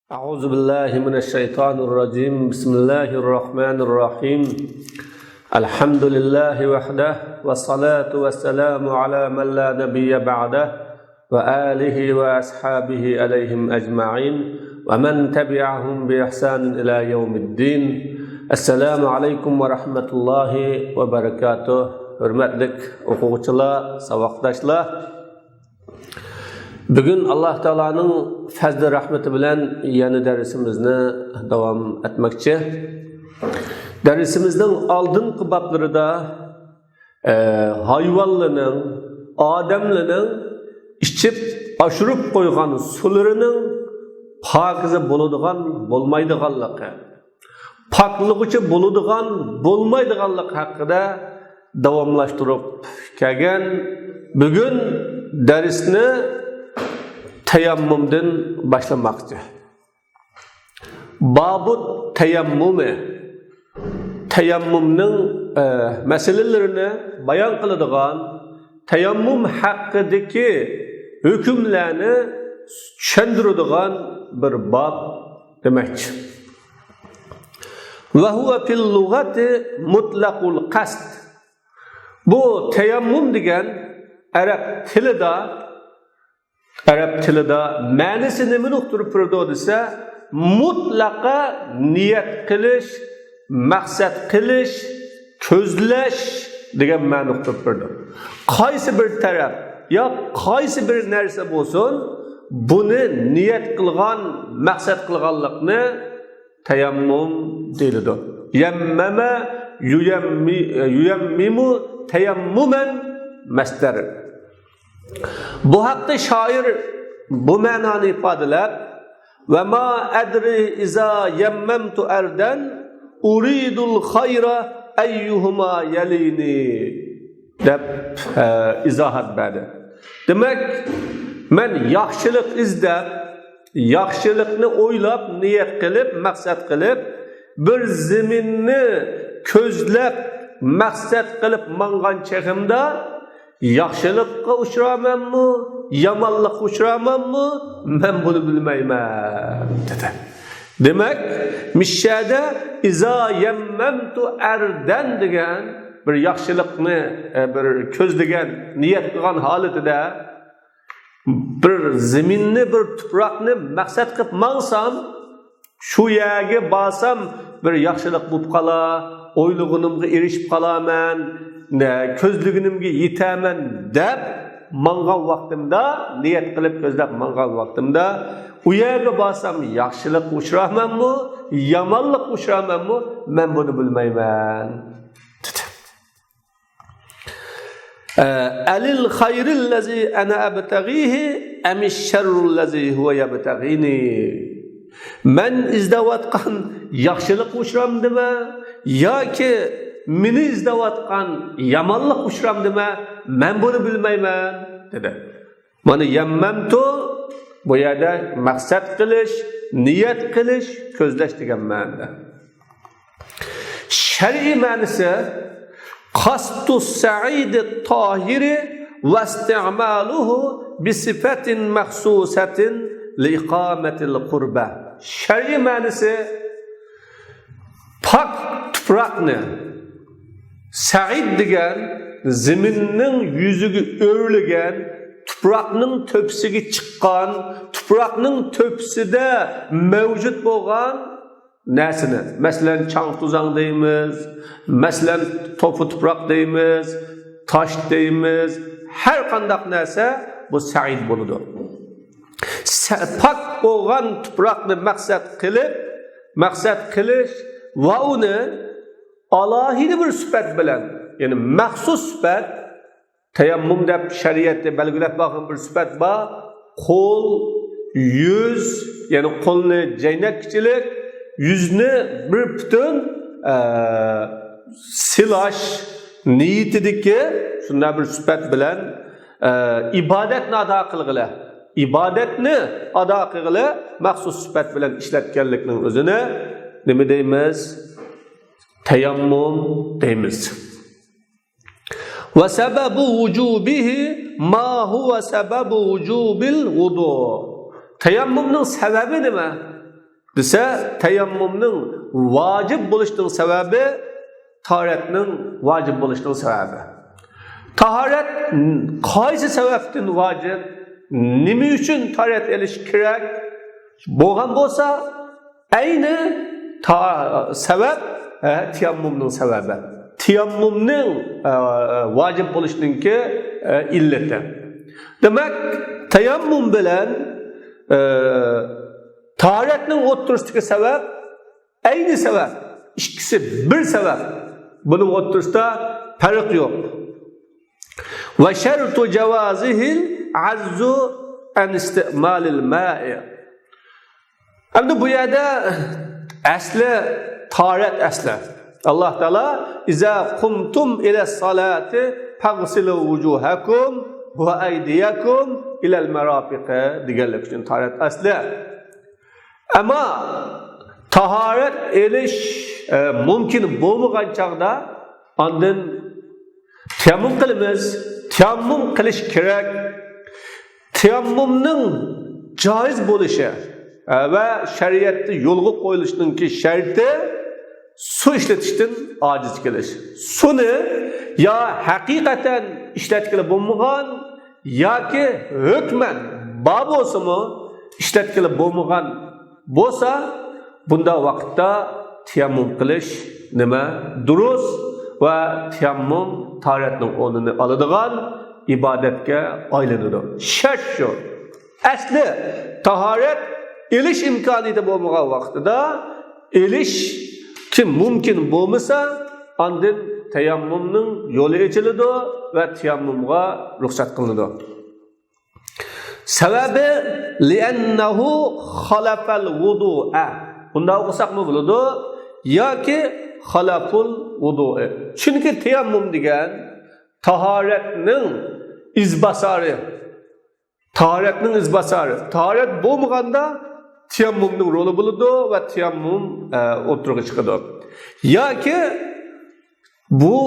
أعوذ بالله من الشيطان الرجيم بسم الله الرحمن الرحيم الحمد لله وحده والصلاة والسلام على من لا نبي بعده وآله وأصحابه عليهم أجمعين ومن تبعهم بإحسان إلى يوم الدين السلام عليكم ورحمة الله وبركاته hurmatli o'quvchilar, saboqdoshlar. Bugün Allah Teala'nın fazl rahmeti bilen yana dersimizni devam etmekçi. Dersimizden aldığın kıbaplarında hayvanlının, adamlının içip aşırıp koygan sularının pakize buluduğan, bolmaydıganlığı, paklık için buluduğan, bolmaydıganlık hakkında davamlaştırıp kelgen. Bugün dersini tayammumdan başlamakçı. Babu tayammumi, tayammumның meselelerini bayan kılıdığan, tayammum hakkındaki hükümlerini çöndürüdüğan bir bab demekçi. Ve huve fil lugati mutlaqul qasd. Bu tayammum degen Arap tilida ma'nisi nimani uqtirib turadi desa, mutlaqa niyat qilish, maqsad qilish, ko'zlash degan ma'no uqtirib turadi. Qaysi bir taraf yo qaysi bir narsa bo'lsin, buni niyat qilgan, maqsad qilganlikni tayammum deyiladi. Yammama yuyammimu tayammuman masdar. Bu hakda şair bu ma'noni ifodalar ve ma adri iza yammamtu ardan uridul khayra ayyuhuma yalini deb izohat berdi. Demek men yaxshilik izlab, yaxshilikni o'ylab, niyat qilib, maqsad qilib, bir zaminni ko'zlab, maqsad qilib mangan cheg'imda yaxshilikqa uchramanmi, yomonlikqa uchramanmi, men buni bilmayman dedi. Demak, mishada iza yammamtu ardan degan bir yaxshilikni bir ko'zlagan, niyat qilgan holatida bir zaminni, bir tuproqni maqsad qilib mansam, shu yerga borsam bir yaxshilik bo'lib qolar, o'ylig'inimga erishib qolaman, ko'zliginimga yetaman deb mangan vaqtimda, niyat qilib ko'zlab mangan vaqtimda u yerga borsam yaxshilik uchramanmi, yomonlik uchramanmi, men buni bilmayman dedi. Alil xayrillazi ana abtaghihi amish sharrullazi huwa yabtaghini. Men izlayotgan yaxshilik uchramdimi yoki meni izlayotgan yomonlik uchramdimi, men buni bilmayman dedi. Mana yammamtu bu yerda maqsad qilish, niyat qilish, ko'zlash degan ma'noda. Shar'iy ma'nosi qasdus sa'idi tahiri va isti'maluhu bi sifatin maxsusatin li iqamatil qurba. Shar'iy ma'nosi pak tuproqni, Sa'id degan zaminning yuziga o'rlagan, tuproqning to'psiga chiqqan, tuproqning to'psida mavjud bo'lgan narsani, masalan chang tuzang deymiz, masalan to'pi tuproq deymiz, tosh deymiz, har qanday narsa bu sa'id bo'ladi. Pak bo'lgan tuproqni maqsad qilish va uni alohida bir sifat bilan, ya'ni maxsus sifat, tayammum deb shariatda belgilab qo'ygan bir sifat bor. Qo'l, yuz, ya'ni qo'lni jaynakchilik, yuzni bir butun silash niyatidagi shunday bir sifat bilan ibodatni ado qilg'ila. İbadetni ado qilg'ila maxsus sifat bilan ishlatganlikning o'zini nima deymiz? Tayammum deymiz. Ve sebebu vucubihi ma huve sebebu vucubil vudu. Tayammumning sababi nima? dese tayammumning vacib bo'lishning sababi tahoratning vacib bo'lishning sababi. Tahorat qaysi sababdan vacib? Nima uchun tahorat elish kerak? Bo'lgan bo'lsa, ayni sabab tayammumning sababi. Tayammumning vacib bo'lishiningki illati. Demak, tayammum bilan tahoratning o'ttirishidagi sabab ayni sabab. İkisi bir sebep. Bunun o'ttirisida farq yo'q. Ve şertu cevazihil azzu an istimalil ma'i. Endi bu yerda asli tahorat asli. Allah Teala iza qumtum ila salati faghsilu wujuhakum wa aydiyakum ila al-marafiq deganlik uchun tahorat asli. Ama tahorat elish mumkin bo'lmagan chaqda ondan tayammum qilamiz. Tayammum qilish kerak. Tayammumning joiz bo'lishi va shariatda yo'lga qo'yilishiningki sharti su ishlatishdan ojiz kelish. Suni yo haqiqatan ishlatgili bo'lmagan yoki hukman bor bo'lsa-mu ishlatgili bo'lmagan bo'lsa, bunda vaqtda tayammum qilish nima durust va tayammum tahoratning o'rnini oladigan ibodatga aylanadi. Shart shu. Asli tahorat elish imkoniyati bo'lmagan vaqtida elish kim mumkin bo'lmasa, ondan tayammumning yo'li ochiladi va tayammumga ruxsat qilinadi. Sababi li'annahu khalafal wudu'a. Bunda o'qisaqmi bo'ladi yoki khalaful wudu'i. Chunki tayammum degan tahoratning izbasari. Tahoratning izbasari. Tahorat bo'lmaganda tayammumning roli bo'ladi va tayammum o'tirg'i chiqadi. Yoki bu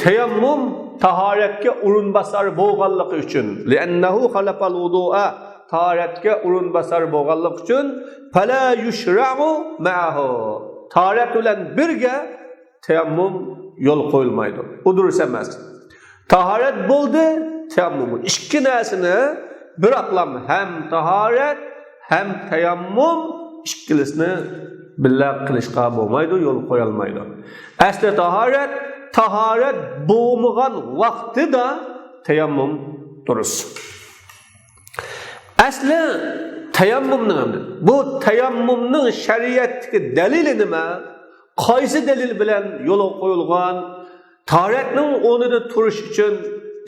tayammum tahoratga o'rinbosar bo'lganligi uchun, li'annahu khalafal wudu'a, tahoratga o'rinbosar bo'lganligi uchun fala yushra'u ma'ahu. Tahorat bilan birga tayammum yo'l qo'yilmaydi. Bu durust emas. Tahorat bo'ldi, tayammum. Ikki narsani bir aqlam ham tahorat hem tayammum ikkilisini billa qilishga bo'lmaydi, yo'l qo'ya olmaydi. Asli tahorat bo'lmagan vaqtida tayammum durust. Asli tayammumning bu tayammumning shariatdagi dalili nima? Qaysi dalil bilan yo'l qo'yilgan? Tahoratning o'rnida turish uchun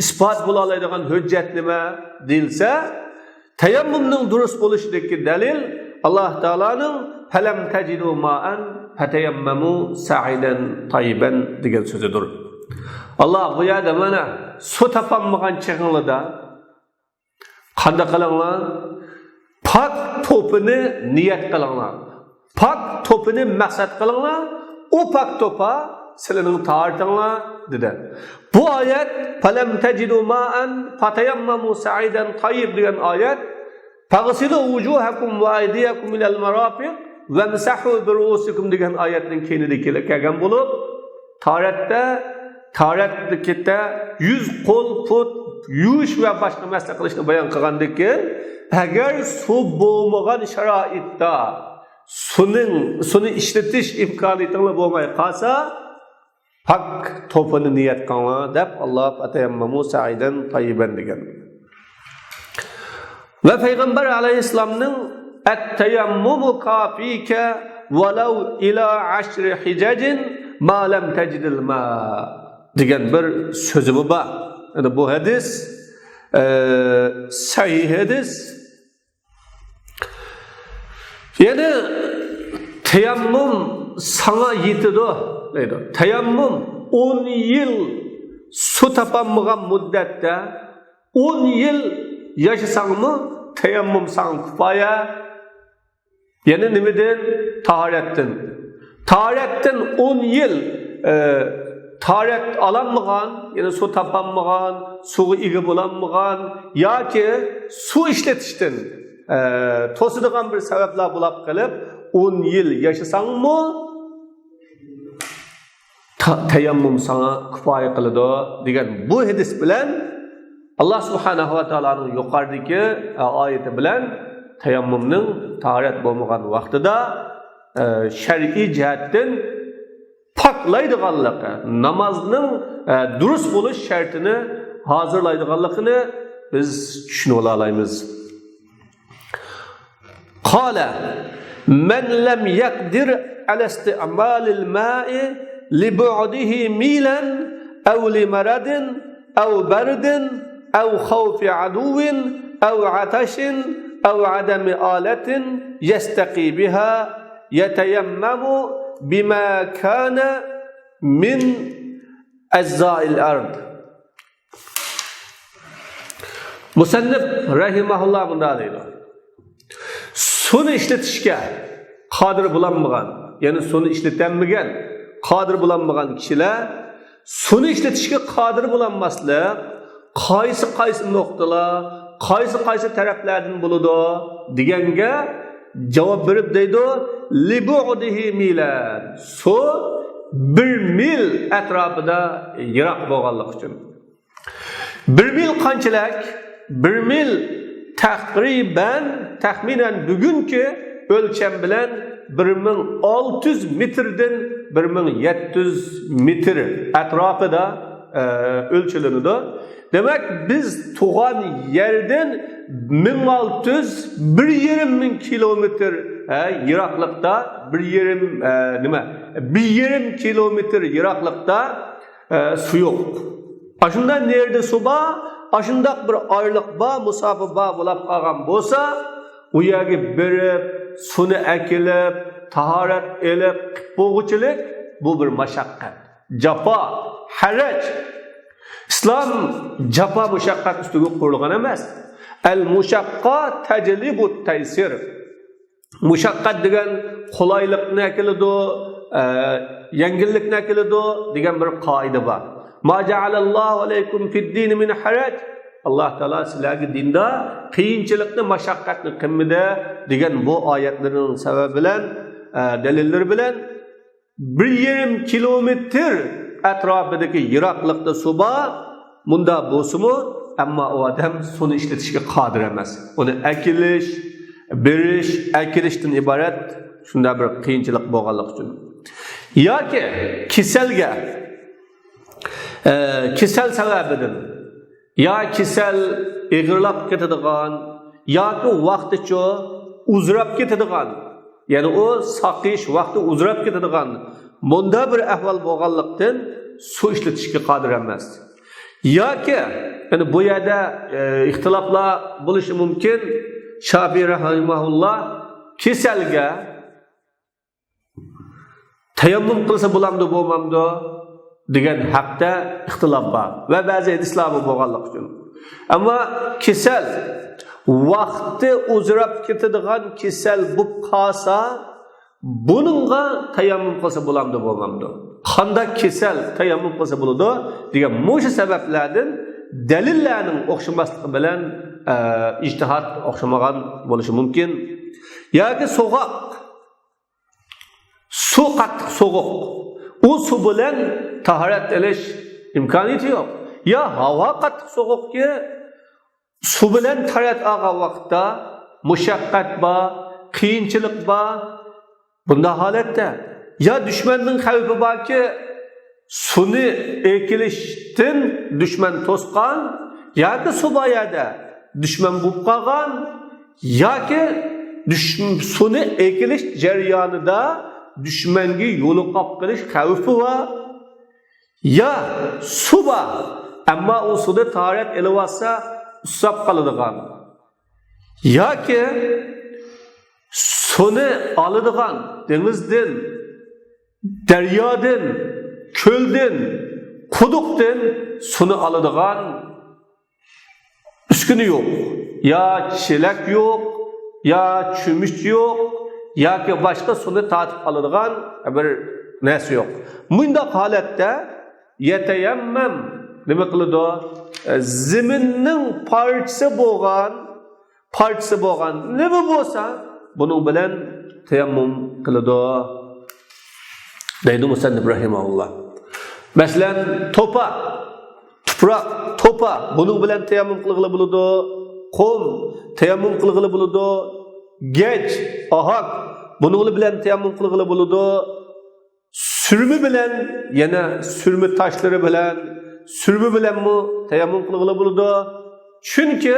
isbot bo'la oladigan hujjat nima deyilsa, tayammumning durust bo'lishidagi dalil Alloh taolaning falam tajidu ma'an fatayammamu sa'idan tayyiban degan so'zidir. Alloh bu yerda mana su topolmagan chaqinglarda qanday qilinglar? Pak to'pini niyat qilinglar. Pak to'pini maqsad qilinglar. O pak to'pa sizlarning tahoratinglar dedi. Bu oyat falam tajidu ma'an fatayammamu sa'idan tayyib degan oyat faghsilu wujuhakum wa aydiyakum ilal marafiq vamsahu bi ru'usikum degan oyatning keyinida kelgan bo'lib, tahoratda yuz qo'l put yuvish va boshqa masala qilishni bayon qilgandan keyin agar suv bo'lmagan sharoitda suni ishlatish imkoniyatingiz bo'lmay qolsa, pak to'pini niyat qilinglar deb Alloh atayammamu sa'idan tayyiban degan. Ve Peygamber aleyhisselam'nın et-teyammumu kafike velav ila aşri hicacin ma lem tecidil ma degan bir sözü bu var. Yani bu hadis sahih hadis. Yani teyammum sana yetido deydi. Teyammum 10 yıl su tapamagan muddette 10 yıl yaşasanmı tayammum sana kufaya. Yani nimeden? Taharetten. Taharetten 10 yıl taharet alanmagan, yani su tapanmagan, suyu iyi bulanmagan, ya ki su işletişten tosuduğun bir sebepler bulup kalıp 10 yıl yaşasangmı tayammum sana kifoya qiladi degan bu hadis bilan Allah subhanahu va taoloning yuqoridagi oyati bilan tayammumning tahorat bo'lmagan vaqtida shar'iy jihatdan poklaydiganligi, namozning durust bo'lish shartini hozirlaydiganligini biz tushunib olamiz. Qala man lam yaqdir ala isti'malil ma'i li bu'dihi milan aw li maradin aw bardin aw khawfi aduwin aw atashin aw adami alatin yastaqi biha yatayammamu bima kana min azza'il ard. Musannif rahimahullah bunda deydi. Suni ishlatishga qodir bo'lmagan, ya'ni suni ishlatanmagan, qodir bo'lmagan kishilar suni ishlatishga qodir bo'lmaslik, qaysi nuqtalar, qaysi taraflardan bo'ladi deganga javob berib deydi, libu'dihi milan. Su 1 mil atrofida yiroq bo'lganligi uchun. 1 mil qanchalik? 1 mil taxminan bugungi o'lcham bilan 1600 metrdan 1700 metr atrofida ölçülenidi. Demek biz tug'an yerdan 1600 1,5 kilometr yiroqlikda 1,5 kilometr yiroqlikda su yo'q. Aşından nerede su bor, aşındaq bir oyliq bor, musofa bor bo'lib qolgan bo'lsa, u yerga berib, suni akilib, tahorat elib, bo'g'uchilik bu bir mashaqqat, jafo, haraj. İslam jafo mushaqqat ustiga qurilgan emas. Al mushaqqa tajlibu taysir. Mushaqqat degan qulaylikni akiladi, yengillikni akiladi degan bir qoida bor. Ma ja'alallohu alaykum fid-din min haraj. Allah Teala sizlarga dinda qiyinchilikni, mashaqqatni qilmadi degan bu oyatlarning sababi bilan, dalillar bilan 1,5 kilometr atrofidagi yiroqlikda suv bor, bunda bo'lsa-mu, ammo u odam suvni ishlatishga qodir emas. Uni akilish, berish, akilishdan iborat shunday bir qiyinchilik bo'lganligi uchun. Yoki kasal sababidan, ya kasal ig'irlab ketadigan, yoki vaqticha uzrab ketadigan, ya'ni o saqish vaqti uzrab ketadigan bunda bir ahvol bo'lganlikdan suv ishlatishga qodir emas. Yoki yani bu yerda ixtiloflar bo'lishi mumkin. Shafiy rahimahulloh kasalga tayammum qilsa bo'lamdi, bo'lmamdi degan haqda ixtilof bor va ba'zi hadislar bo'lganlik uchun. Ammo kasal vaqti uzrab ketadigan kasal bo'lib qolsa, buningga tayammum qilsa bo'lamdi, bo'lmamdi. Qanday kasal tayammum qilsa bo'ladi degan mushu sabablardan dalillarning o'xshamasligi bilan ijtihod o'xshamagan bo'lishi mumkin. Yoki so'g'oq, suv qattiq so'g'oq, u suv bilan tahorat qilish imkoniyati yo'q. Ya havo qattiq so'g'oqki suv bilan tahorat olgan vaqtda mushaqqat bor, qiyinchilik bor. Bunda holatda ya dushmanning xavfi borki suvni ekilishdan dushman to'sqan, yoki suv boyada dushman bo'lib qolgan, yoki suvni ekilish jarayonida dushmanga yo'liqib qilish xavfi bor. Ya suv bor, ammo u suvda tahorat elib olsa usab qoladigan, yoki suvni oladigan dengizdan, daryodan, ko'ldan, quduqdan suvni oladigan uskuni yo'q, ya chelak yo'q, ya cho'mich yo'q, yoki boshqa suvni tatib oladigan bir narsa yo'q. Bunday holatda yatayammam nima qiladi? Zaminning parchasi bo'lgan nima bo'lsa, buning bilan tayammum qiladi. Deydi Musannif rahimahullah. Masalan, topa, tuproq, topa, buning bilan tayammum qilg'ili bo'ladi. Qum, tayammum qilg'ili bo'ladi. Gech, ahoq, buning bilan tayammum qilg'ili bo'ladi. Sürmü bilan, yana sürmü taşları bilan, sürmü bilan mu tayammum qilg'ili bo'ladi. Chunki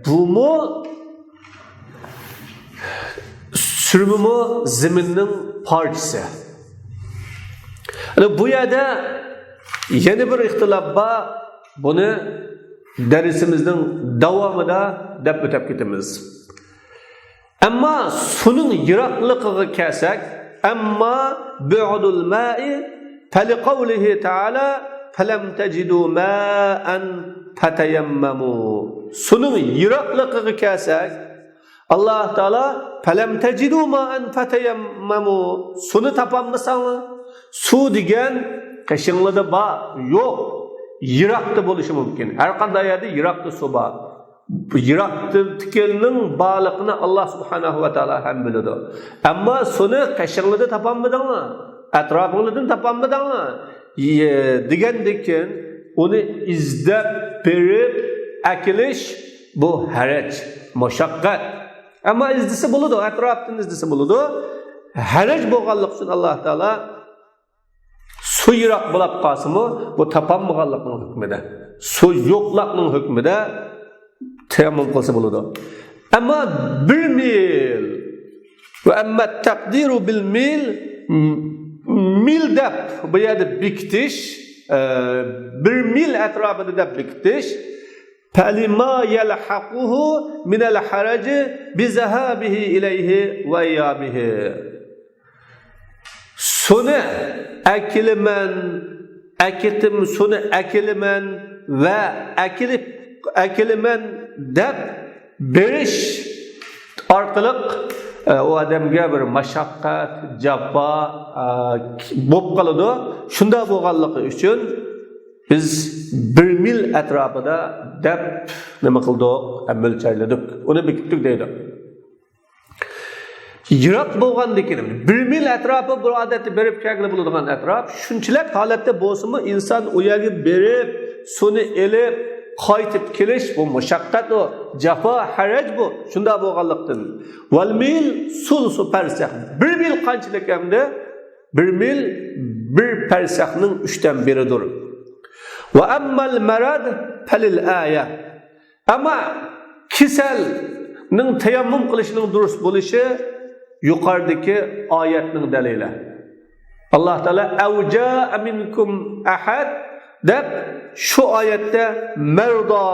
bu mu sürmü mu zaminning parchasi. Bu yerda yana bir ixtilof bor. Buni darsimizning davomida deb o'tib ketamiz. Ammo suning yiroqligiga kelsak, amma bu'dul ma'i faliqawlihi ta'ala falam tajidu ma'an fatayammamu. Suning yiroqligiga kelsak, Allah Taala falam tajidu ma'an fatayammamu. Suni topolmasanglar, suv degan qashinglarda bor, yo'q. Yiroqda bo'lishi mumkin. Har qanday yerda yiroqda suv bor. Yiroqda tikelning borlig'ini Alloh subhanahu va taolo ham biladi. Ammo suni qashinglarda topolmadinglar, atrofingizdan topolmadinglar degandekin uni izlab berib akilish bu haraj, mashaqqat. Ammo izdisi bo'ladi, atrofdan izdisi bo'ladi. Haraj bo'lganlik uchun Alloh taolo su yiroq bo'lib qolsa-mu, bu topolmaganlikning hukmida, su yo'qlikning hukmida tayammum qilsa bo'ladi. Ammo 1 mil va amma taqdiru bil mil deb bu yerda bekitish, 1 mil atrofida deb bekitish falima yalhaquhu min al haraj bi zahabihi ilayhi va yabihi. Suni akiliman, akitim suni akiliman va akiliman deb berish orqali o odamga bir mashaqqat, jafo bo'lib qoladi. Shunda bo'lganligi uchun biz 1 mil atrofida deb nima qildik? O'lchadik. Uni bekitdik deydi. Yiroq bo'lgandikin 1 mil atrofi bir odatda berib kelgili bo'ladigan atrof, shunchalik holatda bo'lsa-mu inson u yerga berib, suni elib qaytib kelish bu mashaqqat, o jafo, haraj bu. Shunda bo'lganlikdan. Val mil sulsu parsah. 1 mil qanchalik hamda? 1 mil 1 parsahning 3dan biridir. Va ammal marad falil aya. Ama kasalning tayammum qilishining durust bo'lishi yuqoridagi oyatning dalili. Alloh taolo avja minkum ahad deb şu oyatda marda,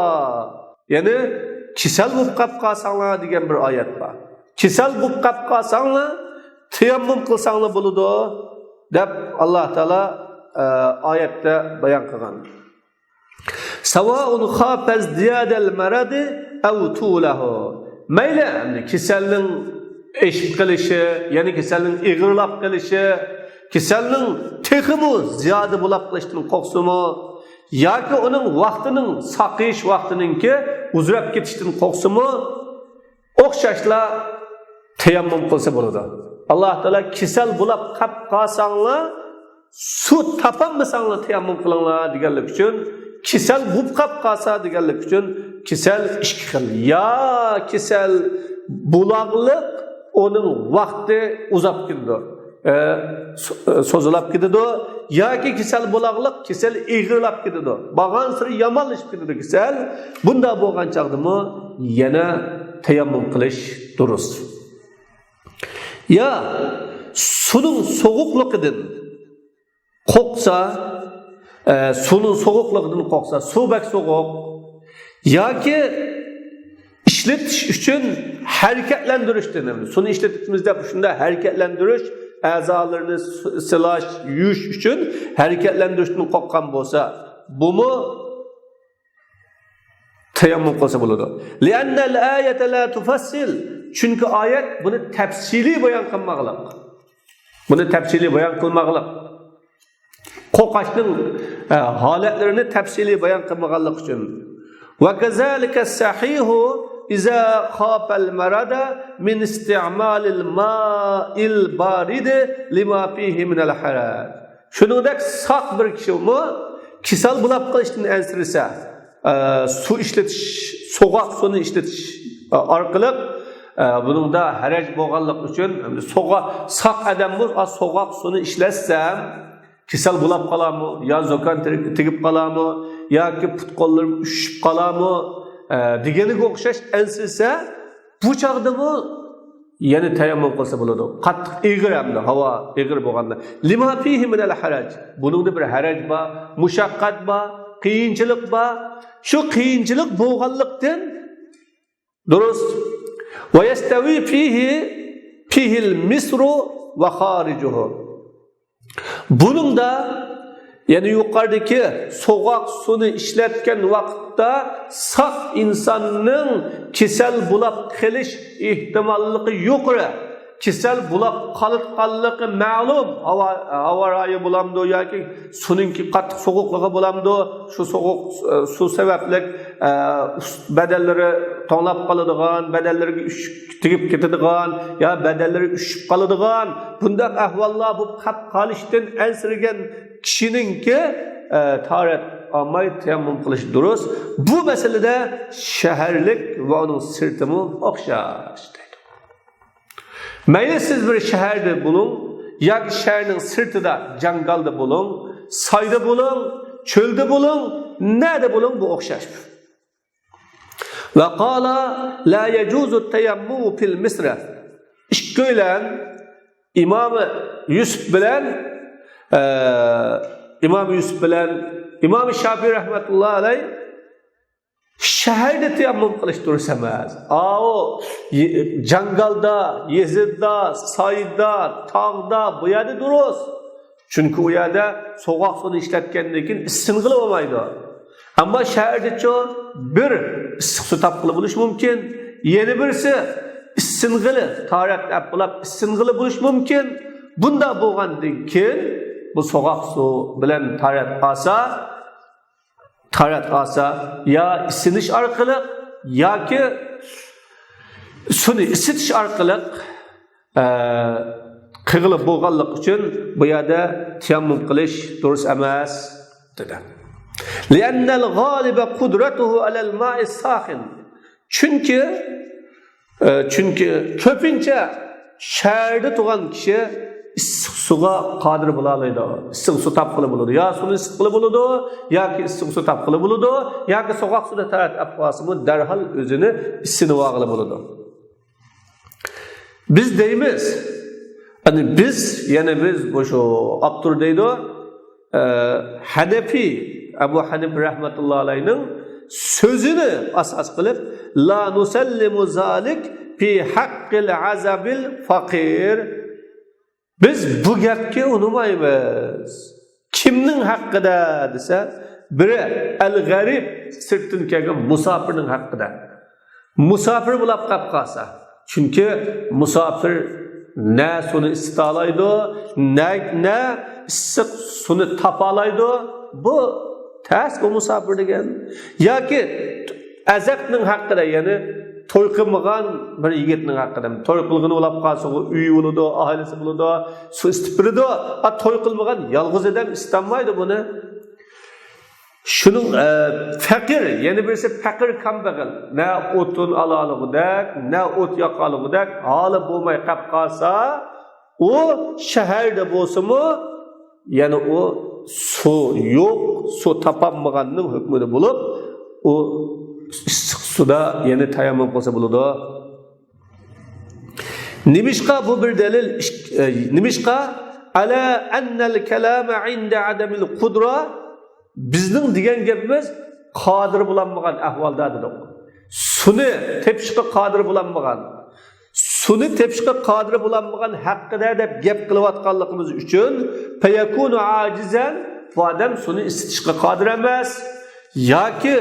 ya'ni kasal bo'lib qolsanglar degan bir oyat bor. Kasal bo'lib qolsanglar tayammum qilsanglar bo'ladi deb Alloh taolo oyatda bayon qilgan. Savaun khafaz ziyadal marad aw tulahu. Mayli kasalning eşit qilishi, ya'ni kasalning ig'irlab qilishi, kasalning texmi ziyoda bo'lib qilishdan qo'rqsimi, yoki uning vaqtining saqish vaqtininki uzrab ketishdan qo'rqsimi, o'xshashla tayammum qilsa bo'ladi. Alloh taolo kasal bo'lib qolsanglar, su topolmasanglar tayammum qilinglar deganlik uchun, kasal bo'lib qolsa deganlik uchun kasal ikki xil. Ya kasal bulog'liq onun vaqti uzab ketadi, so'zilab ketadi, yoki kasal bo'lag'liq, kasal ig'irlab ketadi, bag'an siri yomonlashib ketadi kasal. Bunda bo'lgan chaqdimi yana tayammum qilish durust. Ya suning sovuqligidan qo'rqsa, suning sovuqligidan qo'rqsa, suv bak sovuq yoki İşletiş için hareketlendirişten önemli. Sunu işletimizde şunda hareketlendiriş, azalarını silaş, yuş için hareketlendirişten korkan olsa, bu mu tayammum kılsa buludu. لِأَنَّ الْآيَةَ لَا تُفَسِّلْ. Çünkü ayet bunu tefsili bayan kılmağılık. Bunu tefsili bayan kılmağılık. Kokaşın haletlerini tefsili bayan kılmağılık için. وَكَذَٰلِكَ السَّحِيهُ iza khafal marada min isti'malil ma'il barid lima fihi min al haraj. Shuningdek saq bir kishi kasal bo'lib qolishdan ansirsa, su ishlatish, so'g'oq suvni ishlatish orqali buningda haraj bo'lganlik uchun saq odam bo'lsa, so'g'oq suvni ishlatsam kasal bo'lib qolarmi, yo zokan tegib qolarmi, yoki put qo'llarim ushib qolarmi deganiga o'xshash ansirsa, bu chog'dami yana tayammum qilsa bo'ladi. Qattiq egir hamda, havo egir bo'lganda. Lima fihi min al-haraj. Buningda bir haraj bor, mushaqqat bor, qiyinchilik bor. Shu qiyinchilik bo'lganlikdan durust va yastawi fihi al-misru va kharijuhu. Buningda yani yuqoridagi so'g'oq suvni ishlatgan vaqtda saq insonning kasal bo'lib qolish ehtimolligi yuqori. Kasal bo'lib qolganligi ma'lum. Havo rayi bo'lamdi yoki suvning qattiq so'g'uqligi bo'lamdi. Shu so'g'uq suv sababli badallari tonglab qoladigan, badallariga tegib ketadigan, yo badallari ushib qoladigan bunday ahvollar bu qolib qolishdan ansirgan kishiningki tahorat olmay tayammum qilish durust. Bu masalada shaharlik va uning sirtimi o'xshash. Mayli siz bir shaharda bo'ling, yoki shaharning sirtida, jangalda bo'ling, soyda bo'ling, cho'lda bo'ling, nada bo'ling, bu o'xshash. Va qala la yajuzu tayammum fil misra. Ikko'lan Imom Yusuf bilan Imom Shafiy rahmatullohi alayh shaharda tayammum qilish durust emas. Jangalda, yezidda, soyda, tog'da bu yerda durust. Chunki u yerda so'g'oq suvni ishlatgandan keyin ising'ili bo'lmaydi. Ammo shaharda bir issiq suv topqili bo'lish mumkin, yana birisi ising'ili, tahorat bo'lib ising'ili bo'lish mumkin. Bunda bo'lgandan keyin bu so'g'oq suv bilan tahorat olsa ya isinish orqali yoki suvni isitish orqali qig'ilib bo'lganlik uchun bu yerda tayammum qilish durust emas dedi. Li'annal g'aliba qudratuhu alal ma'i sahin. Chunki ko'pincha shaharda turgan kishi issiq suvga qodir bo'la oladi. Issiq suv topqili bo'ladi. Ya suvni issiq qilib bo'ladi, yoki issiq suv topqili bo'ladi, yoki so'g'oq suvda tarat afqosimi darhol o'zini isinib olg'ili bo'ladi. Biz deymiz, biz bu shu Abdur deydi, Hanafi Abu Hanif rahmatullohi alayhining sözünü asas qilib la nusallimu zalik fi haqqil azabil faqir. Biz bu gapga unumaymiz. Kimning haqqida desa, biri al-g'arib sirtdan kelgan musofirning haqqida. Musofir bo'lib qolib qolsa, chunki musofir na suvni isita oladi, na issiq suvni topa oladi. Bu tas bu musofir degan. Yoki azaqning haqqida, ya'ni to'y qilmagan bir yigitning haqqida. To'y qilgani bo'lib qolsa, uyi bo'ladi, oilasi bo'ladi, suv isitib beradi. To'y qilmagan yolg'iz odam istamaydi buni. Shuning faqir, ya'ni birisi faqir kambag'al, na o'tun olalig'idak, na o't yoqalig'idak holi bo'lmay qolib qolsa, u shaharda bo'lsa-mu, ya'ni u suv yo'q, suv topolmaganning hukmida bo'lib, u issiq suvda yana tayammum qilsa bo'ladi. Nimishqa bu bir dalil, nimishqa ala annal kalama inda adamil qudra, bizning degan gapimiz qodir bo'lmagan ahvolda dedik. Suvni tepishga qodir bo'lmagan, suvni tepishga qodir bo'lmagan haqida deb gap qilayotganligimiz uchun fayakunu ajizan, bu odam suvni isitishga qodir emas, yoki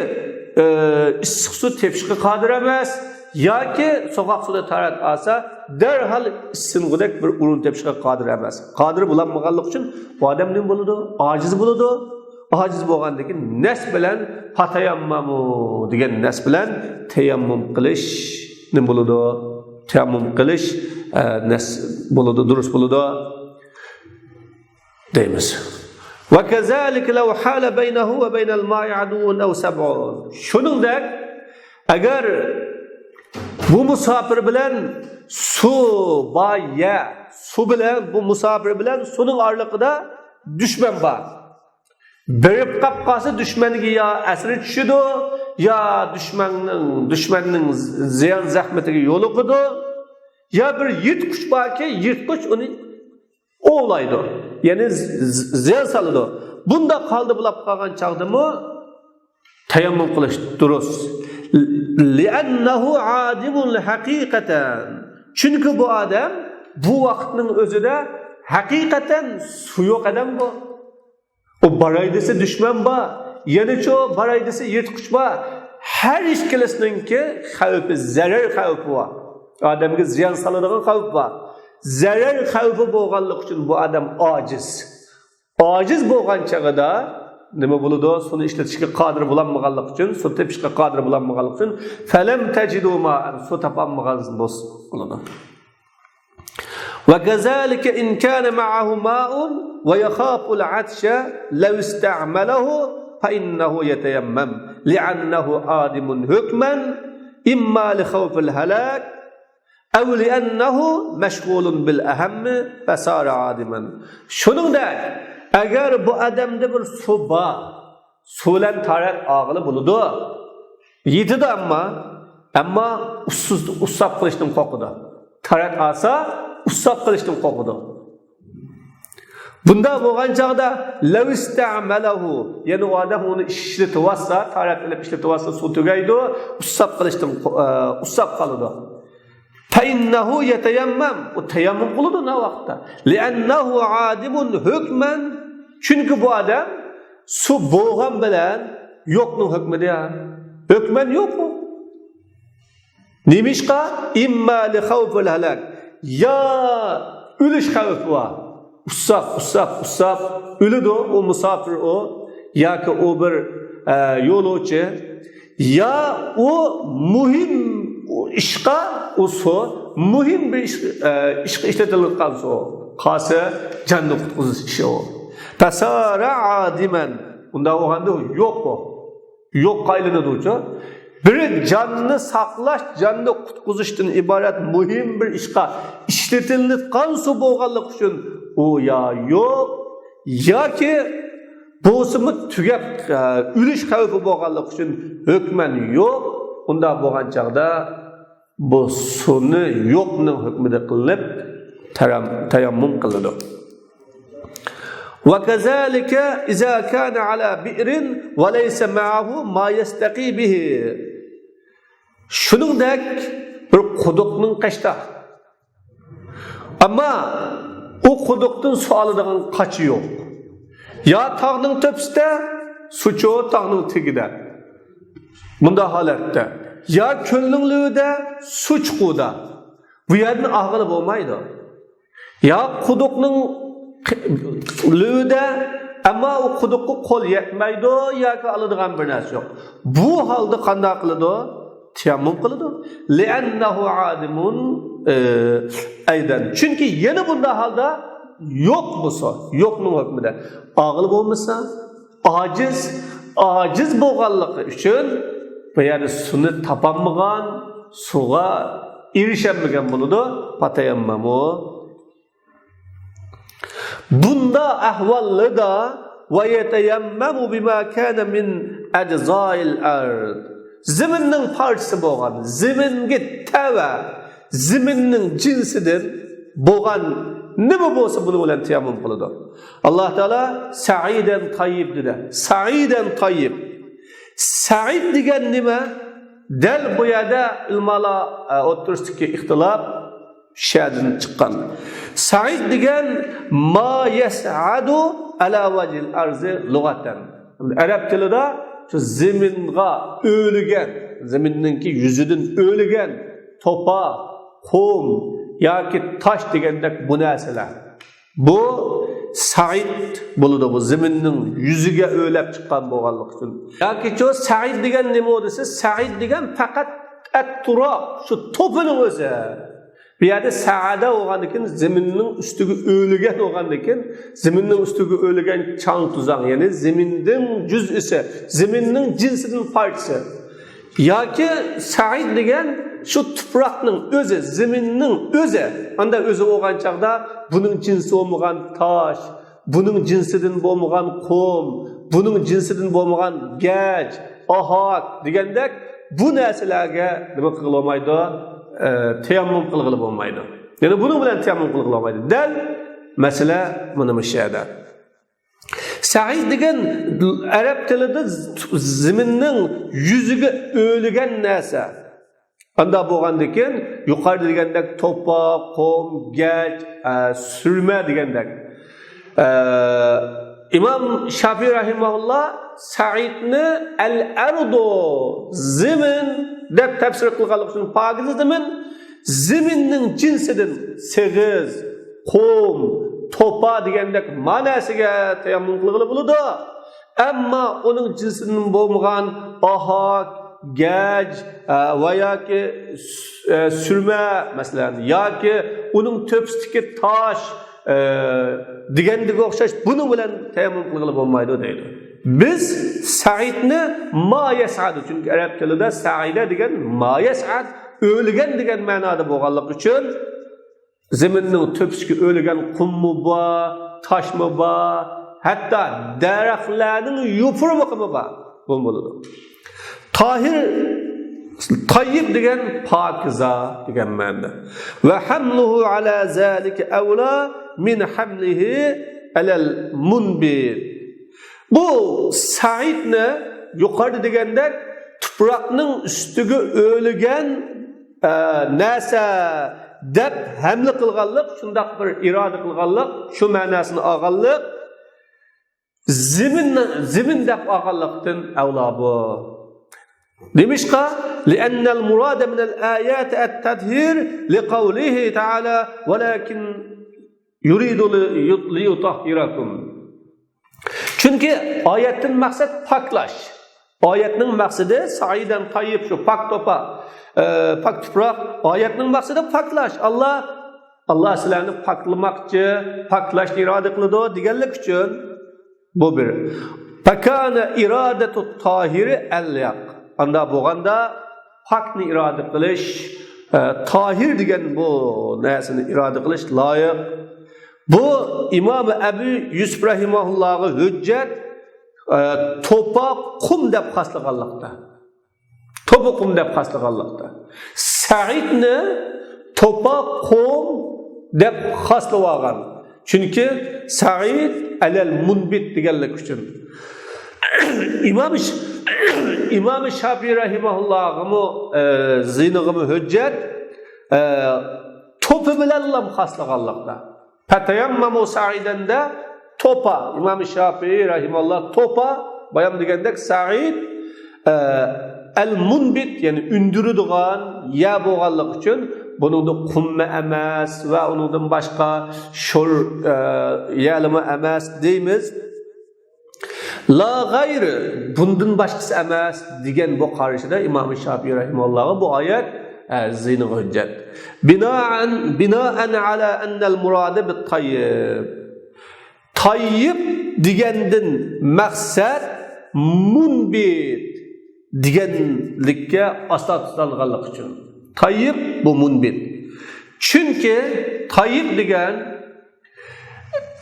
issiq suv tepishga qodir emas, yoki so'g'oq suvda tahorat olsa darhol ising'idek bir urun tepishga qodir emas. Qodir bo'lmaganlik uchun bu odam nima bo'ladi? Ojiz bo'ladi. ojiz bo'lgandan keyin nas bilan fatayammamu degan nas bilan tayammum qilish nima bo'ladi? Tayammum qilish nas bo'ladi, durust bo'ladi deymiz. Va kazalika law hala baynahu va baynal ma'i adun aw sab'un. Shuningdek, agar bu musafir bilan su bilan bu musafir bilan suning oraliqida dushman bor. Berib qapqasi dushmaniga yo asri tushidi, yo dushmanning ziyon zahmatiga yo'liqidi, yo bir yirtqich borki, yirtqich uni ovlaydi. Ya'ni ziyon soladi. Bunda qoldi bulab qolgan chaqdimi tayammum qilish durust. Li'annahu adimun haqiqatan. Chunki bu odam bu vaqtning o'zida haqiqatan su yo'q odam bu. O baraydisi dushman bor, yanicho baraydisi yirtqich bor. Har ikkalasininki xavfi, zarar xavfi bor. Odamga ziyon soladigan xavf bor. Zarar xavfi bo'lganligi uchun bu odam ojiz. Ojiz bo'lgan chaqida nima bo'ladi? Suni ishlatishga qodir bo'lmaganligi uchun, su tepishga qodir bo'lmaganligi uchun falam tajidu ma'an, su topolmagan bo'ladi. وكذلك إن كان معه ماء ويخاف العطش لو استعمله فإنه يتيمم لأنه آدم حكما إما لخوف الهلاك أو لأنه مشغول بالأهم فصار عادما. Shuningdek, agar bu odamda bir suv bor, suvlan tarat og'ili bo'ladi. Yetidi ammo ussab qilishdan qo'rqadi. Tarat olsa ussab qilishdan qo'rqadi. Bunda bo'lgan chaqda law ista'malahu, ya'ni odam uni ishlatib olsa, tarat qilib ishlatib olsa suv tugaydi, ussab qilishdan ussab qoladi. Fa innahu yatayammam, u tayammum qiladi na vaqtda. Li'annahu adimun hukman, chunki bu odam suv bo'lgan bilan yo'qning hukmida. Hukman yo'q bu. Nimishqa imma li xawfil halak. Ya ölüş xavfi var. Ussab ölüdü o musafir o, ya ki o bir yolcu, ya o muhim işqa o su, muhim bir işqa işletilir kalsı o. Kası canlı kutkuzuş işi o. Tasara adimen. Bunda o halde yok o. Yok kaylını durca. Bir canını saklaş, canını kutquzishdan ibaret muhim bir işqa işletilgan su bo'lganligi uchun u ya yo'q yoki bo'simi tugab o'lish xavfi bo'lganligi uchun hukman yo'q. Unda bo'lgan chaqda bu suvni yo'qning hukmida qilib tayammum qiladi. وكذلك إذا كان على بئر وليس معه ما يستقي به. Shuningdek bir quduqning qashda. Ammo u quduqdan su oladigan qachi yo'q. Ya tog'ning tepasida, suchu tog'ning tagida. Bunda holatda ya ko'lning luvida, su chiquvda. Bu yerdan og'ilib bo'lmaydi. Ya quduqning luvida ammo u quduqqa qo'l yetmaydi yoki oladigan bir narsa yo'q. Bu holda qanday qiladi? Tayammum qiladi. Li'annahu adimun aydan. Chunki yana bunda holda yo'q bo'lsa, yo'qning hukmida. Og'il bo'lmasa, ojiz bo'lganligi uchun bu yerda suvni topolmagan, suvga erishamagan bo'ladi. Fatayammamu. Bunda ahvallida va yatayammamu bima kana min ajza'il ard. Ziminning parchasi bo'lgan, ziminga tava, ziminning jinsidan bo'lgan nima bo'lsa buni bilan tayammum qiladi. Alloh taolo sa'idan tayyib dedi. Sa'idan tayyib. Sa'id degan nima? Dal bu yerda ilmolar o'tirishdagi ixtilof shadin chiqqan. Sa'id degan ma yas'adu ala wajhil arzi lug'atan. Arab tilida şu zeminga o'lgan, zeminningki yuzidan o'lgan topa, qum yoki tosh degandek bu narsalar. Bu Said buludu bu ziminin yüzüge öylep çıkan boğanlık için. Yaki şu Said degen neme o dese, Said degen fakat et-turab, şu topunun özü. Bir yerde saada oğandikin zeminin üstüge ölügen oğandikin, zeminin üstüge ölügen çan tuzan, yani zeminin cüz ise, zeminin cinsinin parçası. Yaki Said degen şu tupraqның özü, zeminin özü, anda özü oğan çağda bunun cinsi olmagan taş, bunun cinsinden olmagan kum, bunun cinsinden olmagan gec, ahak degendek bu narsalarga nima qilib olmaydi? Tayammum qilib olmaydi. Yani bunun bilan tayammum qilib olmaydi. Dal masala mana bu yerda. Said degan arab tilida zeminning yuziga o'ligan narsa. Anda bo'lgandan keyin yuqorida degandek to'pa, qum, gach, surma degandek. İmam Şafii rahimahullah Saidni al-ardu zemin deb tafsir qilganlik uchun pokiza zemin zeminning jinsidan segiz, qum, to'pa degandek ma'nosiga tayammum qilib bo'ladi. Ammo uning jinsidan bo'lmagan ahok, gaj va yoki surma masalan yoki uning to'pisidagi tosh degandiga o'xshash buning bilan tayammum qilib bo'lmaydi deydi. Biz Saidni ma yas'ad, chunki arab tilida saida degan ma yas'ad o'lgan degan ma'noda bo'lganligi uchun zeminning to'pisiga o'lgan qummi bor, toshmi bor, hatto daraxtlarning yupurmi bor bo'ladi. Tahir tayyib degan pokiza degan ma'noda. Va hamluhu ala zalika awla min hamlihi alal munbit. Bu Saidni yuqorida deganda tuproqning ustiga o'lgan narsa deb hamla qilganlik, shundoq bir iroda qilganlik, shu ma'nosini olganlik, zemin deb olganlikdan avlo bu. Demişka, لأن المراد من الآيات التطهير لقوله تعالى ولكن يريد ليطهركم. Çünkü ayetin maksat paklaş. Ayetinin maksadı saiden tayyip şu pak topa, pak toprak. Ayetinin maksadı paklaş. Allah sizlerini paklamakçı, paklaş irade kılıdı diğerlik için bu bir. Fakana iradetu tahiri el-yak. Anda boğanda pakni irade kılış, tahir degen bu nesini irade kılış layık. Bu İmam Ebu Yusuf rahimahullah'ı hüccet topa kum deb qaslıqanlıqda. Topa kum deb qaslıqanlıqda. Saidni topa kum deb qaslıqan. Çünkü Said alal munbit deganlik uchun. İmam Şafii rahimahullah'ı zinig'imi hüccet topi bilan lam qaslıqanlıqda. Fatayammamu Said'ende topa, İmam Şafii rahimahullah topa, bayam degandek Said el-munbit, yani ündürüdüğün ya boğanlık için bunun da kumme emas ve onun da başka şur yalımı emas deyimiz. La gayrı, bundan başkası emas degen bu karşıda İmam Şafii rahimahullah'ı bu ayet zini hüccet. Binaen ala ennel murade bit tayyib. Tayyib degendin maksat munbit degenlikka asla tutalganlik uchun. Tayyib bu munbit. Çünkü tayyib degen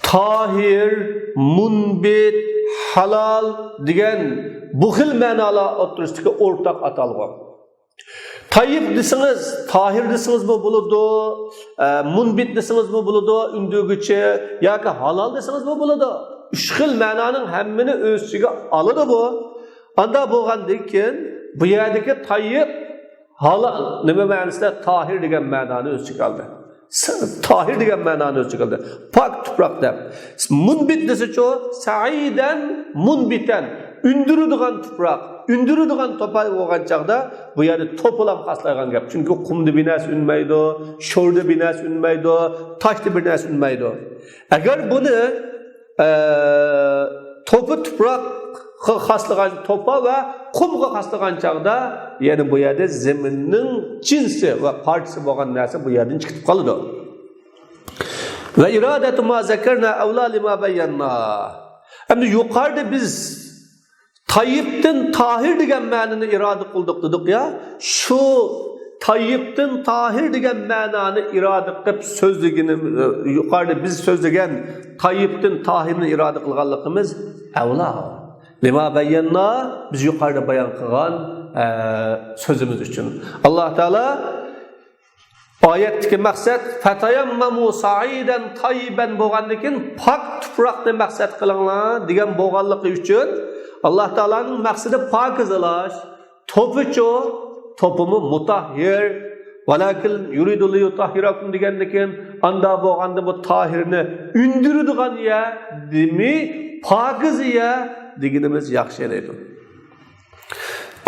tahir, munbit, halal degen bu xil ma'nolar o'rtasidagi o'rtaq atalgan. Tayyib desiniz, tahir desiniz mi buludu, munbit desiniz mi buludu, ündügüçe, ya ki halal desiniz mi buludu. Üç xil ma'nanın hemmini özüge alıdı bu. Anda bo'lgandan bu yerdeki tayyib halal nima ma'nosida tahir degan ma'noni o'ziga oldi. Tahir degan ma'noni o'ziga oldi. Pok tuproq deb. Munbit desa-chu, sa'idan munbitan, ündürüdügan tuproq. Ündürüdügan topa bo'lgan chaqda bu yerda to'plam qaslaygan gap. Chunki qumni binas unmaydi, sho'rda binas unmaydi, toshda binas unmaydi. Agar buni to'pi tuproq xaslagan to'pa va qumga xaslagan chaqda, ya'ni bu yerda zaminning jinsi va partisi bo'lgan narsa bu yerdan chiqib qoladi. Va irodatu ma zakarna avla lima bayyana. Endi yuqorida biz tayyibdan tahir degan ma'noni iroda qildik dedik ya. Shu tayyibdan tahir degan ma'noni iroda qilib so'zligini yuqorida biz so'zlagan tayyibdan tahirni iroda qilganligimiz avla. Lima bayyana biz yuqorida bayon qilgan sözümüz için. Allah Teala oyatdagi maqsad fatayammamu sa'idan tayyiban bo'lgandan pak tuproqni maqsad qilinglar degan bo'lganligi uchun Allah Teala'nın maqsadi pokizalash, to'pimi mutahhir valakin yuridu li yutahhirakum degandan anda bo'lganda bu tahirni undiradigan ya demi pokiz ya deganimiz yaxshi edi.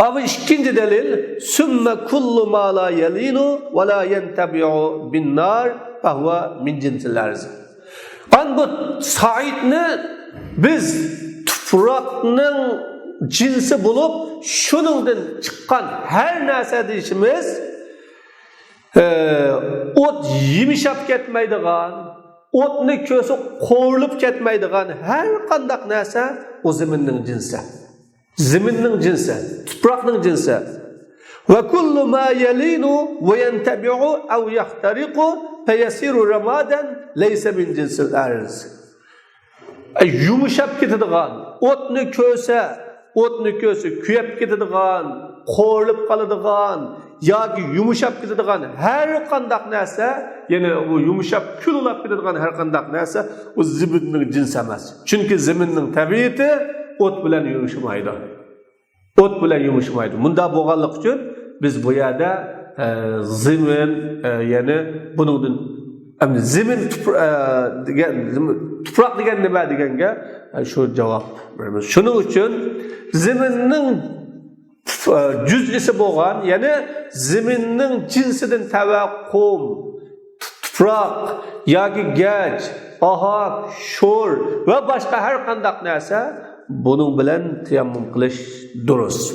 Abi ikinci delil sümme kullu ma la yalinu ve la yentabi'u bin nar fahva min cinsil arz. An bu saidni biz tuproqning cinsi bulup şunundan çıkan her narsa deyişimiz ot yemişap ketmeydigan, otni kösü qo'rilib ketmeydigan her qandaq narsa o zaminning cinsi. Ziminning jinsi, tuproqning jinsi. Va kullu ma yalinu va yantabi'u aw yahtariqu fayasiru ramadan laysa min jinsil arz. Yumuşab ketadigan, o'tni ko'sa kuyab ketadigan, qo'rilib qoladigan yoki yumuşab ketadigan har qandaq narsa, ya'ni bu yumuşab kululab ketadigan har qandaq narsa o ziminning jinsi emas. Chunki ziminning tabiati ot bilan yumuşamaydı. Ot bilan yumuşamaydı. Bunda bo'lganlik uchun biz bu yerda zimin ya'ni buningdan zimin tuproq degan nima deganga shu javob beramiz. Shuning uchun ziminning juz'isi bo'lgan, ya'ni ziminning jinsidan tavaqqum, tuproq yoki gaj, ohak, sho'r va boshqa har qanday narsa bunun bilan tayammum qilish durust.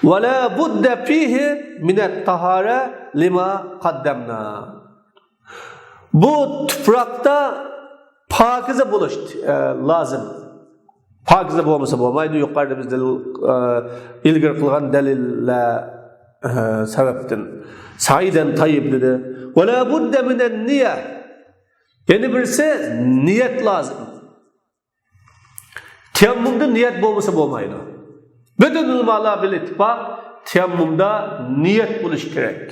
Wa la budda fihi min at-tahara lima qaddamna. Bu tuproqda pokiza bo'lish lozim. Pokiza bo'lmasa bo'lmaydi. Yuqorida biz ilgari qilgan dalillar sababdan saidan tayyib dedi. Wa la budda min an-niyya. Yani birisi niyet lazım. Tayammumda niyet bo'lmasa bo'lmaydi. Bütün ulamalar bil ittifaq tayammumda niyet bo'lish kerak.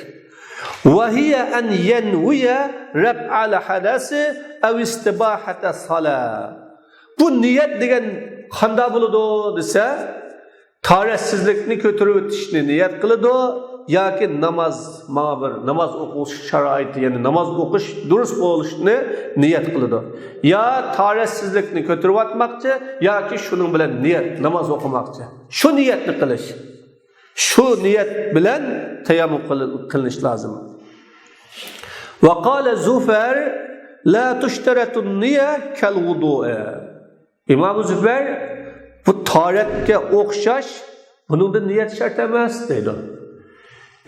Wa hiya an yanwiya raf'al hadasi aw istibahata salat. Bu niyet degan qanday bo'ladi desa, tarafsizlikni ko'tarib o'tishni niyet qiladi yoki namaz o'qish sharoiti, ya'ni namoz o'qish durust bo'lishni niyat qiladi. Ya tarafsizlikni ko'tarib o'tmoqchi yoki shuning bilan niyat namoz o'qimoqchi. Shu niyatni qilish. Shu niyat bilan tayammum qilish lozim. Va qala Zufar la tushtaratu an-niyya kal wudu'a. Imom Zufar bu tahoratga o'xshash buningda niyat shart emas deydi.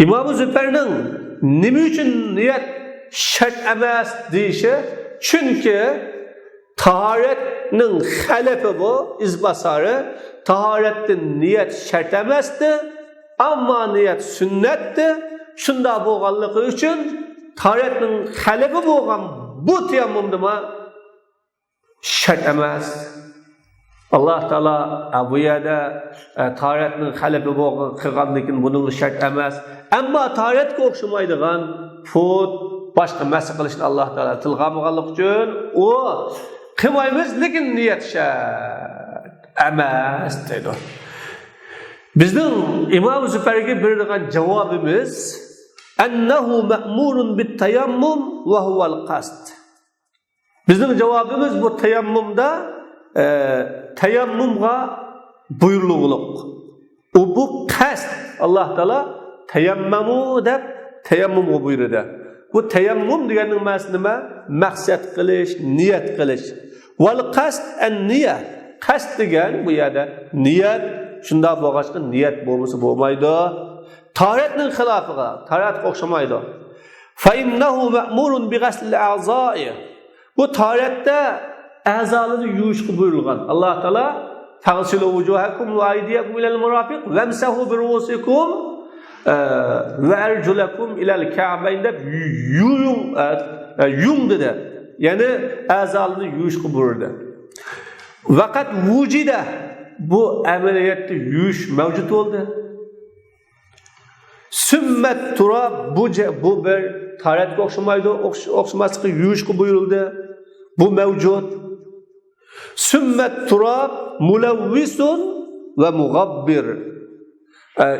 İmam-ı Züfer'nin nima uchun niyat shart emas deyishi, chunki tahoratning xalafi bu izbasari, tahoratda niyat shart emasdi, ammo niyat sunnatdi. Shunda bo'lganligi uchun tahoratning xalafi bo'lgan bu tayammumda shart emas. Allah Teala bu yerda tahoratning xalafi bo'lgan qilgandan buning shart emas. Ammo tahoratga o'xshamaydigan fut boshqa masa qilishni Allah Teala tilga olganlik uchun u qilmaymiz, lekin niyat shart emas dedi. Bizning Imom Zufarga beradigan javobimiz annahu ma'murun bit tayammum va huwa al-qasd. Bizning javobimiz bu tayammumda tayammumga buyruqliq. O bu qasd. Allah Teala tayammamu deb tayammumga buyurdi. Bu tayammum deganning ma'nosi nima? Maqsad qilish, niyat qilish. Vel qasd en-niyet. Qasd degan bu yerda niyat, shunda bo'lg'achqa niyat bo'lmasa bo'lmaydi. Tahoratning xilofiga, tahoratga o'xshamaydi. Fa innahu ma'murun bi ghasl al-a'za'i. Bu tahoratda a'zolarni yuvishga buyurilgan. Alloh taolo "Fagsilu wujuhakum wa aydiyakum ila al-marafiq wamsahu bi ru'usikum ve erculakum ilal ka'bayn" deb yung dedi. Yani a'zolarni yuvishga buyurdi. Vaqat vujida bu amaliyotda yuvish mavjud bo'ldi. Sümmet turab bu bir tahoratga o'xshamaydi, o'xshamaslikka yuvishga buyurildi. Bu mavjud. Sümmet turab mulavvisun ve mughabbir.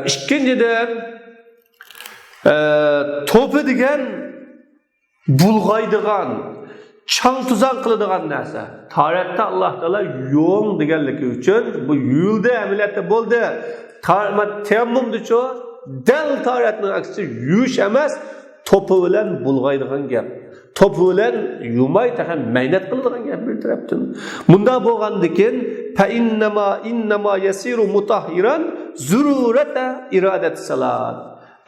İkinchidan to'pi degan bulg'aydigan, chang tuzan qiladigan narsa. Tahoratda Alloh taolo yo'ng deganligi uchun bu yuyildi, amaliyotda bo'ldi. Tayammumdicho dal tahoratning aksi yuvish emas, to'pi bilan bulg'aydigan gap. To'pi bilan yumay tahan maynat qiladigan gap bir tarafdan. Bunda bo'lgandikin fa innama yasiru mutahhiran zururata iradat salat.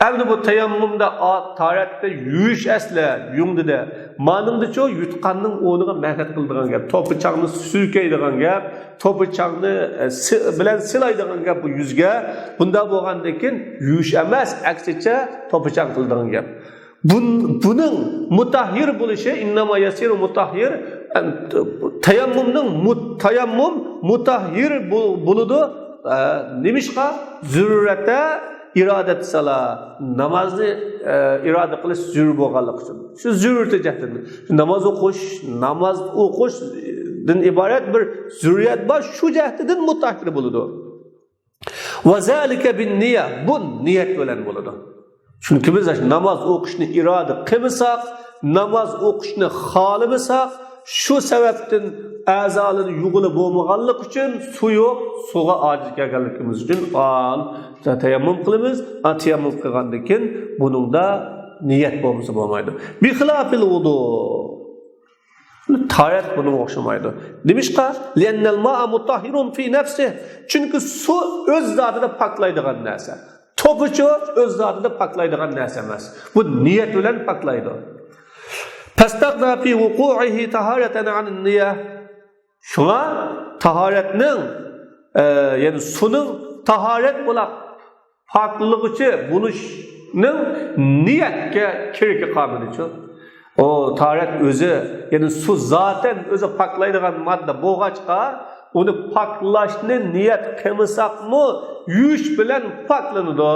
Endi bu tayammumda tahoratda yuvish asla yungdida. Manimdicho yutqanning o'rniga mehnat qiladigan gap. To'pichaqni suykaydigan gap, to'pichaqni bilan silaydigan gap bu yuzga. Bunda bo'lgandikin yuvish emas, aksincha to'pichaq qiladigan gap. Bunun mutahhir bo'lishi innama yasiru mutahhir tayammumning mutahhir bo'ludi. Nimishqa zururata iradat sala namozni iroda qilish zurur bo'lganligi uchun. Shu zururati jihatdan namoz o'qishdan iborat bir zurriyat bor, shu jihatdan mutahhir bo'ladi. Va zalika bin niyya, bu niyat bilan bo'ladi. Chunki biz namoz o'qishni iroda qilmasak, namoz o'qishni xohlamasak, shu sababdan a'zolar yug'ilib bo'lmaganlik uchun suv yo'q, suvga ojiz kelganligimiz uchun tayammum qilamiz. Tayammum qilgandan keyin buningda niyat bo'lmasa bo'lmaydi. Bi xilofil vudu. Tahorat buni o'xshamaydi. Nimishqa? Li'annal ma'a mutahhirun fi nafsihi. Chunki suv o'z zotida poklaydigan narsa. To'pichi o'z zotida poklaydigan narsa emas. Bu niyat bilan poklaydi. Fastaqna fi wuqu'ihi taharatan 'an an-niyya. Shuna tahoratning ya'ni suvning tahorat bo'lib pokligichi bunishning niyatga kirki qobilichi. O tahorat o'zi, ya'ni suv zaten o'zi poklaydigan modda bo'lg'achqa, uni poklashni niyat qilmasaqmi, yuvish bilan poklanadi.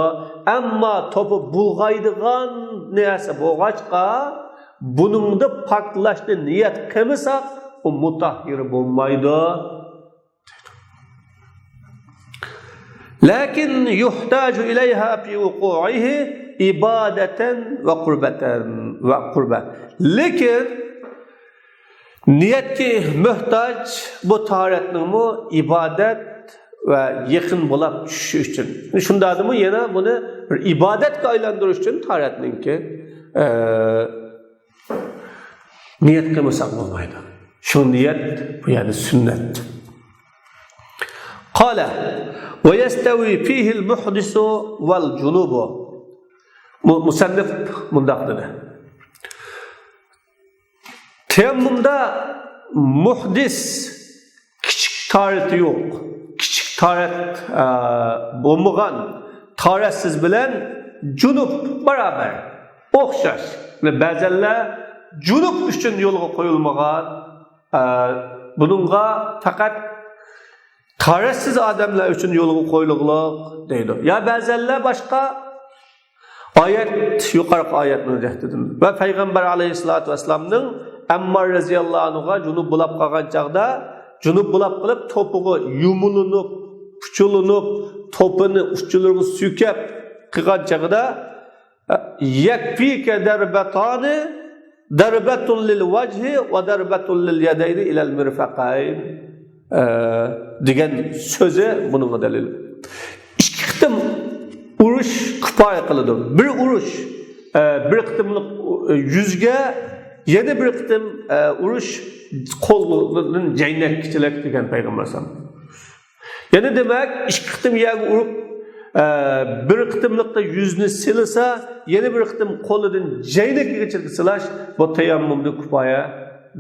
Ammo to'pi bulg'aydigan narsa bo'lg'achqa, buningda poklashni niyat qilmasak, u mutahhir bo'lmaydi. Lakin yuhtaju ilayha fi wuqu'ihi ibadatan va qurba. Lekin niyatga muhtoj bu tahoratning ibodat va yaqin bo'lib tushishi uchun. Shundadimi yana buni bir ibodatga aylantirish uchun tahoratningki niyat qilmasak bo'lmaydi. Şu niyet bu yani sünnet. Qala ve yestavi fihi al-muhdisu vel-cunubu. Musannif mundaq dedi. Tayammumda muhdis kichik tahorat yo'q. Kichik tahorat bo'lmagan tahoratsiz bilan junub barabar o'xshash. Ve ba'zanlar junub uchun yo'lga qo'yilmagan bununla fakat tahoratsiz odamlar uchun yo'lga qo'yilgan deydi. Ya ba'zanlar boshqa oyat, yuqori oyatni dedim. Va payg'ambar alayhisolatu vasallamning Ammar radhiyallohu anhuga junub bo'lib qolgan chaqda, junub bo'lib qilib to'piga yumulinib, puchulinib, to'pini uchilarga suykab qilgan chaqda yakfika darbatani darbatun lil vajhi va darbatun lil yadayni ila al mirfaqayn degan so'zi buning dalili. Ikki qitim urush kifoya qiladi. Bir urush bir qitimlik yuzga yana bir qitim urush qo'ldan jaynakchilik degan payg'ambar sallallohu alayhi vasallam. Yana demak, ikki qitim yagi urib bir qitimliqda yuzni silasa, yana bir qitim qo'lidan jaynakgacha silash bu tayammumda kifoya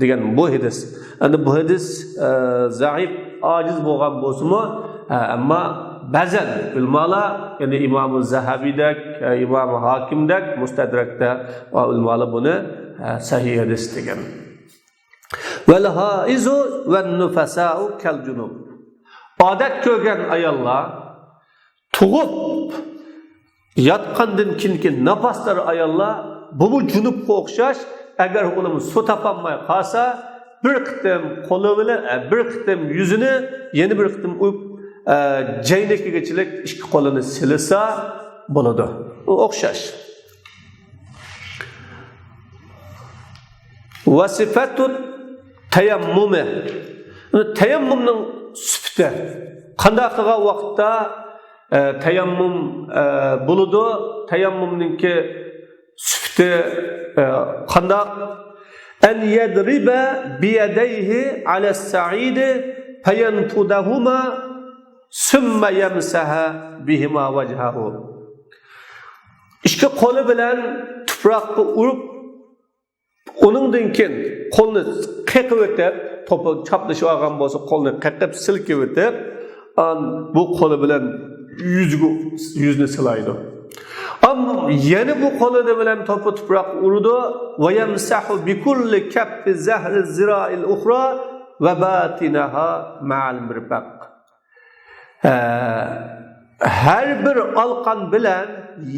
degan bu hadis. Endi bu hadis zaif, ojiz bo'lgan bo'lsa-mu, ammo ba'zan ulamalar, ya'ni Imom Zahabiydak, Imom Hakimdak Mustadrakda ulamalar buni sahih hadis degan. Vel haizu ven nufasa'u kal junub. Odat ko'rgan ayollar tug'ib yotgandan keyin nafaslari ayollar bu junubga o'xshash, agar ular su topolmay qolsa, bir qitim qo'li bilan bir qitim yuzini, yana bir qitim jaynakgachilik ikki qo'lini silasa bo'ladi. U o'xshash. Vasifatu tayammumi. Tayammumning sifati qanday qilgan vaqtda tayammum bo'ladi? Tayammumningki sifati qanday? An yadriba bi yadayhi ala as-sa'id fayanfudahuma summa yamsaha bihima wajhahu. İşte qo'li bilan tuproqqa urib, uningdan keyin qo'lni qiqib o'tib, to'pi chaplashib olgan bo'lsa, qo'lni qiqib silkib o'tib, bu qo'li bilan yuzni silaydi. Ammo yana bu qo'li bilan to'pi tuproq urdi va yamsahu bi kulli kaffi zahri zira'il ukhra va batinaha ma'al mirfaq. Her bir alqan bilan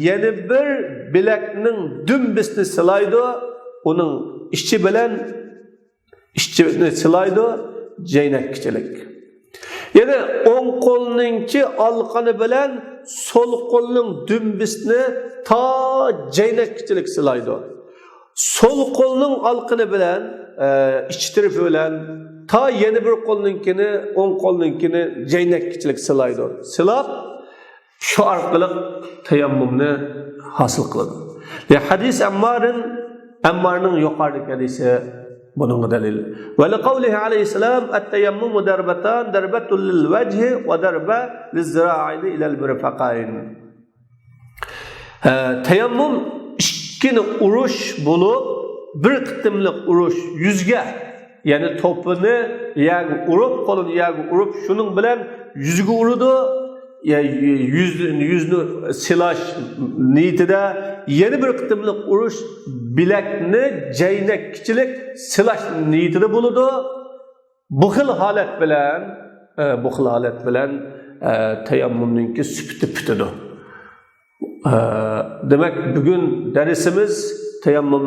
yana bir bilakning dumbisini silaydi, uning ichi bilan ichini silaydi, jaynakchilik. Yana o'ng qo'lningki alqani bilan so'l qo'lning dumbisini ta jaynakchilik silaydi. So'l qo'lning alqani bilan ichi tarafi bilan ta yana bir qo'lninkini, o'ng qo'lninkini jaynakchilik silaydi. Silab shu orqali tayammumni hosil qiladi. Ve hadis Ammarning yuqoridagi hadisi bunun dalil. Ve li qawlihi alayhisalam at-tayammumu darbatan, darbatun lil wajhi ve darba liz-zira'ini ila al-mirfaqayn. Tayammum ikkini urush bo'lib, bir qitimliq urush yuzga, yani to'pini yagi urib, qo'lini yagi urib, shuning bilan yuzga urdi. Yüzni silash niyatida yana bir qitimliq urush bilakni jaynakchilik silash niyatida bo'ladi. Bu xil holat bilan tayammumningki sifati bitadi. Demak, bugun darsimiz tayammum